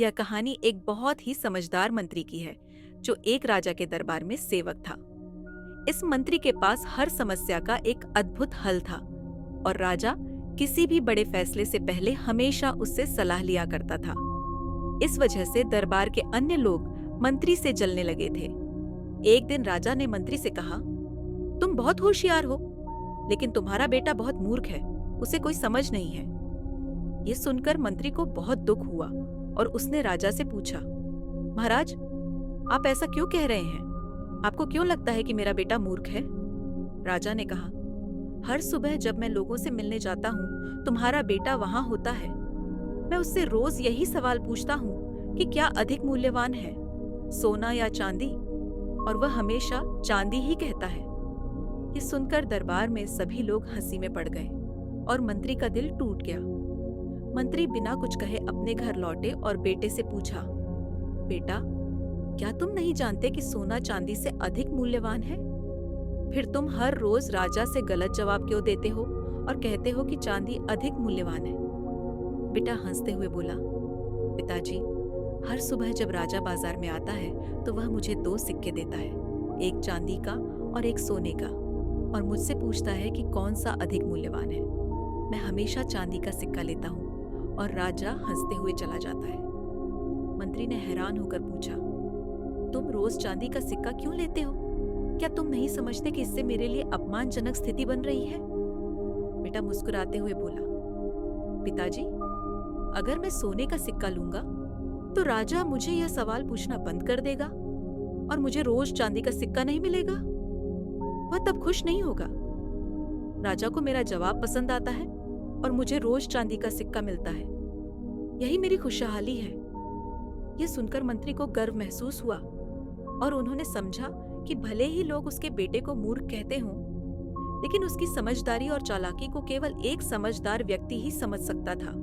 यह कहानी एक बहुत ही समझदार मंत्री की है, जो एक राजा के दरबार में सेवक था। इस मंत्री के पास हर समस्या का एक अद्भुत हल था और राजा किसी भी बड़े फैसले से पहले हमेशा उससे सलाह लिया करता था। इस वजह से दरबार के अन्य लोग मंत्री से जलने लगे थे। एक दिन राजा ने मंत्री से कहा, तुम बहुत होशियार हो, लेकिन तुम्हारा बेटा बहुत मूर्ख है, उसे कोई समझ नहीं है। ये सुनकर मंत्री को बहुत दुख हुआ और उसने राजा से पूछा, महाराज, आप ऐसा क्यों कह रहे हैं? आपको क्यों लगता है कि मेरा बेटा मूर्ख है? राजा ने कहा, हर सुबह जब मैं लोगों से मिलने जाता हूँ, तुम्हारा बेटा वहां होता है। मैं उससे रोज यही सवाल पूछता हूँ कि क्या अधिक मूल्यवान है, सोना या चांदी? और वह हमेशा चांदी ही कहता है। ये सुनकर दरबार में सभी लोग हंसी में पड़ गए और मंत्री का दिल टूट गया। मंत्री बिना कुछ कहे अपने घर लौटे और बेटे से पूछा, बेटा, क्या तुम नहीं जानते कि सोना चांदी से अधिक मूल्यवान है? फिर तुम हर रोज राजा से गलत जवाब क्यों देते हो और कहते हो कि चांदी अधिक मूल्यवान है? बेटा हंसते हुए बोला, पिताजी, हर सुबह जब राजा बाजार में आता है तो वह मुझे 2 सिक्के देता है, एक चांदी का और एक सोने का, और मुझसे पूछता है कि कौन सा अधिक मूल्यवान है। मैं हमेशा चांदी का सिक्का लेता हूँ और राजा हंसते हुए चला जाता है। मंत्री ने हैरान होकर पूछा, तुम रोज चांदी का सिक्का क्यों लेते हो? क्या तुम नहीं समझते कि इससे मेरे लिए अपमानजनक स्थिति बन रही है? बेटा मुस्कुराते हुए बोला, पिताजी, अगर मैं सोने का सिक्का लूंगा तो राजा मुझे यह सवाल पूछना बंद कर देगा और मुझे रोज चांदी का सिक्का नहीं मिलेगा। वह तब खुश नहीं होगा। राजा को मेरा जवाब पसंद आता है और मुझे रोज चांदी का सिक्का मिलता है। यही मेरी खुशहाली है। यह सुनकर मंत्री को गर्व महसूस हुआ और उन्होंने समझा कि भले ही लोग उसके बेटे को मूर्ख कहते हों, लेकिन उसकी समझदारी और चालाकी को केवल एक समझदार व्यक्ति ही समझ सकता था।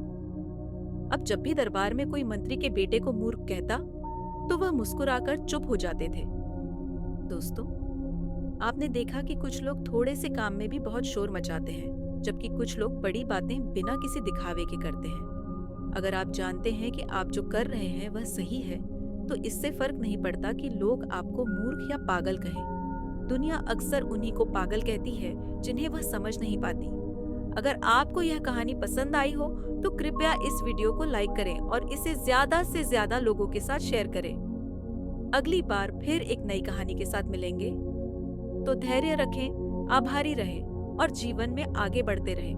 अब जब भी दरबार में कोई मंत्री के बेटे को मूर्ख कहता तो वह मुस्कुराकर चुप हो जाते थे। दोस्तों, आपने देखा कि कुछ लोग थोड़े से काम में भी बहुत शोर मचाते हैं, जबकि कुछ लोग बड़ी बातें बिना किसी दिखावे के करते हैं। अगर आप जानते हैं कि आप जो कर रहे हैं वह सही है, तो इससे फर्क नहीं पड़ता कि लोग आपको मूर्ख या पागल कहें। दुनिया अक्सर उन्हीं को पागल कहती है जिन्हें वह समझ नहीं पाती। अगर आपको यह कहानी पसंद आई हो तो कृपया इस वीडियो को लाइक करें और इसे ज्यादा से ज्यादा लोगों के साथ शेयर करें। अगली बार फिर एक नई कहानी के साथ मिलेंगे। तो धैर्य रखें, आभारी रहें और जीवन में आगे बढ़ते रहें।